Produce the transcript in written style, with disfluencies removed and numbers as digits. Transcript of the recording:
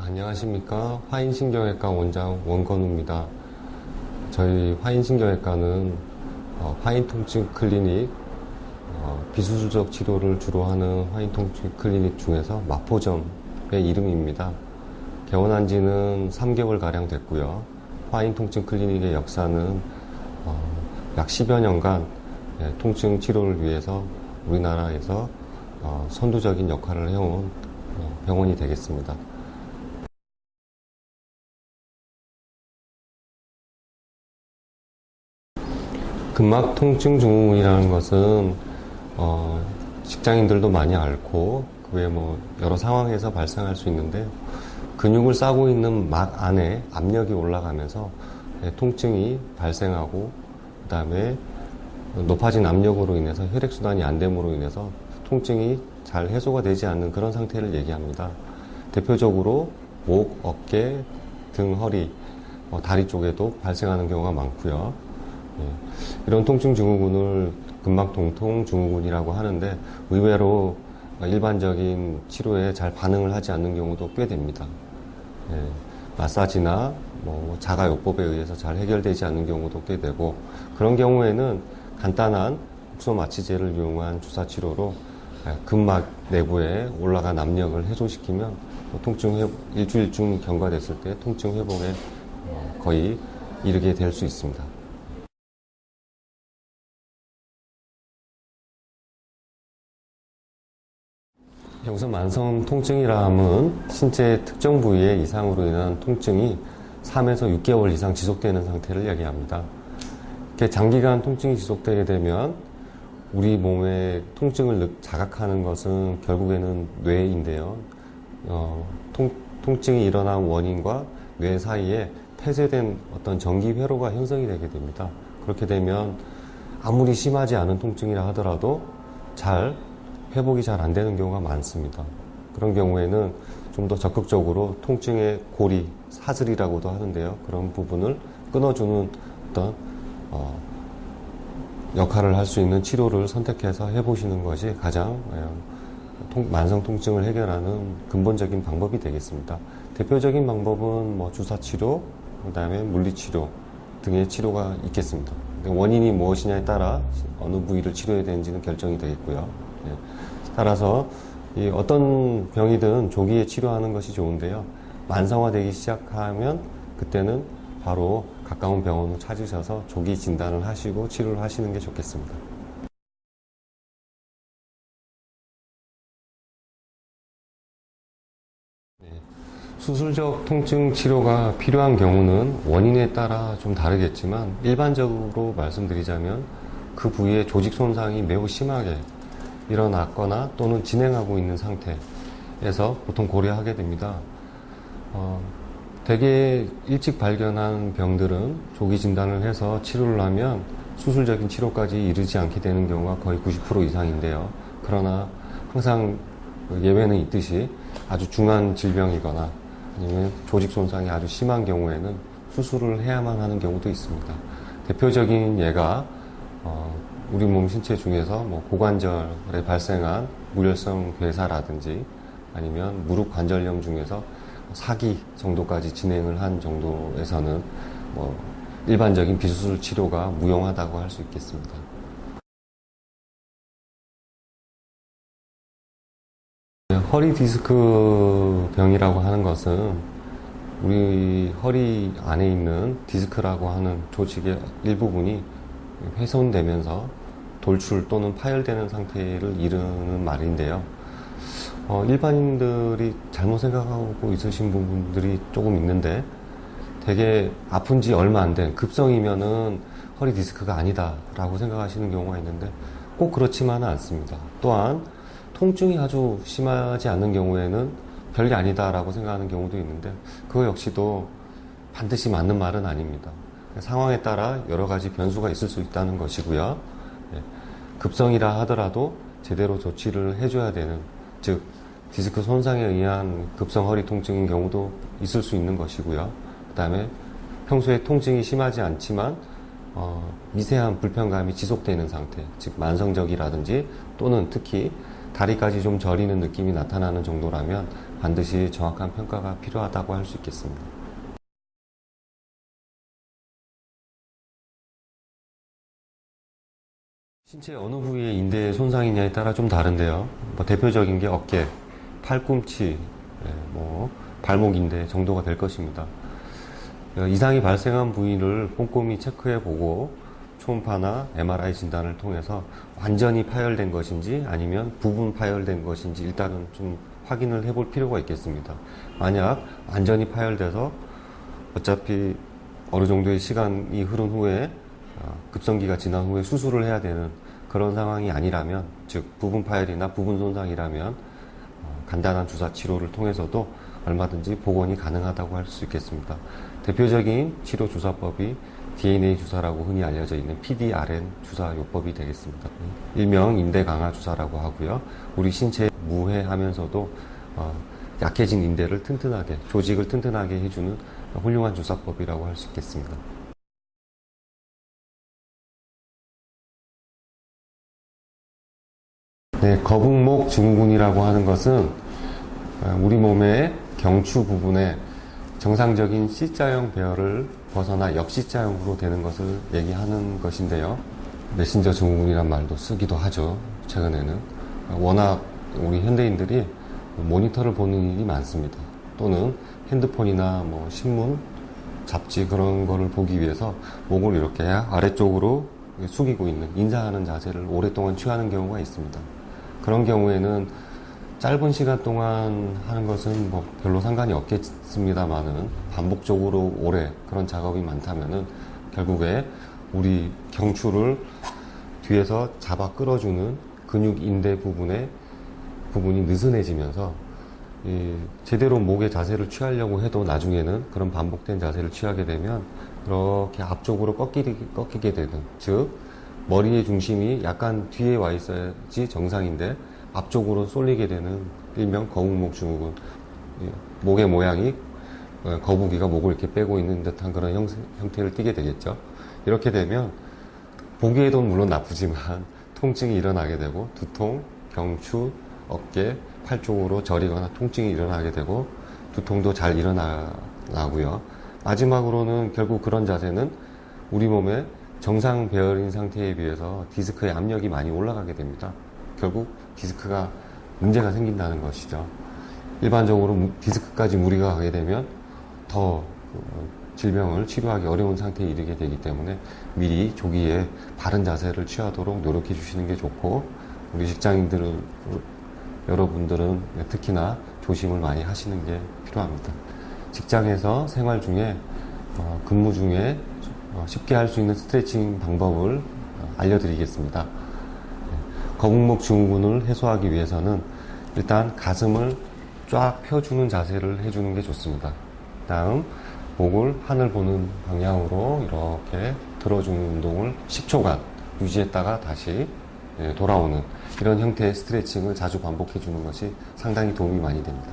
안녕하십니까. 화인신경외과 원장 원건우입니다. 저희 화인신경외과는 화인통증 클리닉, 비수술적 치료를 주로 하는 화인통증 클리닉 중에서 마포점의 이름입니다. 개원한 지는 3개월가량 됐고요. 화인통증 클리닉의 역사는 약 10여 년간 통증 치료를 위해서 우리나라에서 선두적인 역할을 해온 병원이 되겠습니다. 근막 통증 증후군이라는 것은 직장인들도 많이 앓고 그 외에 여러 상황에서 발생할 수 있는데, 근육을 싸고 있는 막 안에 압력이 올라가면서 통증이 발생하고, 그 다음에 높아진 압력으로 인해서 혈액순환이 안 됨으로 인해서 통증이 잘 해소가 되지 않는 그런 상태를 얘기합니다. 대표적으로 목, 어깨, 등, 허리, 다리 쪽에도 발생하는 경우가 많고요. 이런 통증 증후군을 근막통통 증후군이라고 하는데, 의외로 일반적인 치료에 잘 반응을 하지 않는 경우도 꽤 됩니다. 마사지나 자가요법에 의해서 잘 해결되지 않는 경우도 꽤 되고, 그런 경우에는 간단한 국소 마취제를 이용한 주사 치료로 근막 내부에 올라간 압력을 해소시키면 일주일쯤 경과됐을 때 통증 회복에 거의 이르게 될 수 있습니다. 여기서 만성 통증이라 함은 신체 특정 부위의 이상으로 인한 통증이 3에서 6개월 이상 지속되는 상태를 얘기합니다. 이렇게 장기간 통증이 지속되게 되면 우리 몸의 통증을 자각하는 것은 결국에는 뇌인데요. 통증이 일어난 원인과 뇌 사이에 폐쇄된 어떤 전기 회로가 형성이 되게 됩니다. 그렇게 되면 아무리 심하지 않은 통증이라 하더라도 회복이 잘 안 되는 경우가 많습니다. 그런 경우에는 좀 더 적극적으로 통증의 고리, 사슬이라고도 하는데요. 그런 부분을 끊어주는 어떤 역할을 할 수 있는 치료를 선택해서 해보시는 것이 가장 만성 통증을 해결하는 근본적인 방법이 되겠습니다. 대표적인 방법은 주사치료, 그 다음에 물리치료 등의 치료가 있겠습니다. 원인이 무엇이냐에 따라 어느 부위를 치료해야 되는지는 결정이 되겠고요. 따라서 어떤 병이든 조기에 치료하는 것이 좋은데요. 만성화되기 시작하면 그때는 바로 가까운 병원을 찾으셔서 조기 진단을 하시고 치료를 하시는 게 좋겠습니다. 수술적 통증 치료가 필요한 경우는 원인에 따라 좀 다르겠지만, 일반적으로 말씀드리자면 그 부위의 조직 손상이 매우 심하게 일어났거나 또는 진행하고 있는 상태에서 보통 고려하게 됩니다. 되게 일찍 발견한 병들은 조기 진단을 해서 치료를 하면 수술적인 치료까지 이르지 않게 되는 경우가 거의 90% 이상인데요. 그러나 항상 예외는 있듯이 아주 중한 질병이거나 아니면 조직 손상이 아주 심한 경우에는 수술을 해야만 하는 경우도 있습니다. 대표적인 예가 우리 몸 신체 중에서 고관절에 발생한 무혈성 괴사라든지 아니면 무릎 관절염 중에서 4기 정도까지 진행을 한 정도에서는 일반적인 비수술 치료가 무용하다고 할 수 있겠습니다. 허리 디스크 병이라고 하는 것은 우리 허리 안에 있는 디스크라고 하는 조직의 일부분이 훼손되면서 돌출 또는 파열되는 상태를 이르는 말인데요. 일반인들이 잘못 생각하고 있으신 부분들이 조금 있는데, 되게 아픈 지 얼마 안 된 급성이면은 허리 디스크가 아니다 라고 생각하시는 경우가 있는데, 꼭 그렇지만은 않습니다. 또한 통증이 아주 심하지 않는 경우에는 별게 아니다 라고 생각하는 경우도 있는데, 그거 역시도 반드시 맞는 말은 아닙니다. 상황에 따라 여러 가지 변수가 있을 수 있다는 것이고요. 급성이라 하더라도 제대로 조치를 해줘야 되는, 즉 디스크 손상에 의한 급성 허리 통증인 경우도 있을 수 있는 것이고요. 그 다음에 평소에 통증이 심하지 않지만 미세한 불편감이 지속되는 상태, 즉 만성적이라든지 또는 특히 다리까지 좀 저리는 느낌이 나타나는 정도라면 반드시 정확한 평가가 필요하다고 할 수 있겠습니다. 신체 어느 부위의 인대 손상이냐에 따라 좀 다른데요. 대표적인 게 어깨, 팔꿈치, 발목 인대 정도가 될 것입니다. 이상이 발생한 부위를 꼼꼼히 체크해보고 초음파나 MRI 진단을 통해서 완전히 파열된 것인지 아니면 부분 파열된 것인지 일단은 좀 확인을 해볼 필요가 있겠습니다. 만약 완전히 파열돼서 어차피 어느 정도의 시간이 흐른 후에 급성기가 지난 후에 수술을 해야 되는 그런 상황이 아니라면, 즉 부분 파열이나 부분 손상이라면 간단한 주사 치료를 통해서도 얼마든지 복원이 가능하다고 할 수 있겠습니다. 대표적인 치료 주사법이 DNA 주사라고 흔히 알려져 있는 PDRN 주사요법이 되겠습니다. 일명 인대 강화 주사라고 하고요. 우리 신체에 무해하면서도 약해진 인대를 튼튼하게, 조직을 튼튼하게 해주는 훌륭한 주사법이라고 할 수 있겠습니다. 네, 거북목 증후군이라고 하는 것은 우리 몸의 경추 부분에 정상적인 C자형 배열을 벗어나 역C자형으로 되는 것을 얘기하는 것인데요. 메신저 증후군이란 말도 쓰기도 하죠. 최근에는 워낙 우리 현대인들이 모니터를 보는 일이 많습니다. 또는 핸드폰이나 신문, 잡지 그런 거를 보기 위해서 목을 이렇게 아래쪽으로 숙이고 있는, 인사하는 자세를 오랫동안 취하는 경우가 있습니다. 그런 경우에는 짧은 시간 동안 하는 것은 별로 상관이 없겠습니다만은 반복적으로 오래 그런 작업이 많다면은 결국에 우리 경추를 뒤에서 잡아 끌어주는 근육 인대 부분이 느슨해지면서 제대로 목의 자세를 취하려고 해도 나중에는 그런 반복된 자세를 취하게 되면 이렇게 앞쪽으로 꺾이게 되는, 즉 머리의 중심이 약간 뒤에 와 있어야지 정상인데 앞쪽으로 쏠리게 되는 일명 거북목 증후군. 목의 모양이 거북이가 목을 이렇게 빼고 있는 듯한 그런 형태를 띠게 되겠죠. 이렇게 되면 보기에도 물론 나쁘지만 통증이 일어나게 되고 두통, 경추, 어깨, 팔 쪽으로 저리거나 통증이 일어나게 되고 두통도 잘 일어나고요. 마지막으로는 결국 그런 자세는 우리 몸의 정상 배열인 상태에 비해서 디스크의 압력이 많이 올라가게 됩니다. 결국 디스크가 문제가 생긴다는 것이죠. 일반적으로 디스크까지 무리가 가게 되면 더 질병을 치료하기 어려운 상태에 이르게 되기 때문에 미리 조기에 바른 자세를 취하도록 노력해 주시는 게 좋고, 우리 여러분들은 특히나 조심을 많이 하시는 게 필요합니다. 직장에서 생활 중에 근무 중에 쉽게 할 수 있는 스트레칭 방법을 알려드리겠습니다. 거북목 증후군을 해소하기 위해서는 일단 가슴을 쫙 펴주는 자세를 해주는 게 좋습니다. 다음 목을 하늘 보는 방향으로 이렇게 들어주는 운동을 10초간 유지했다가 다시 돌아오는 이런 형태의 스트레칭을 자주 반복해 주는 것이 상당히 도움이 많이 됩니다.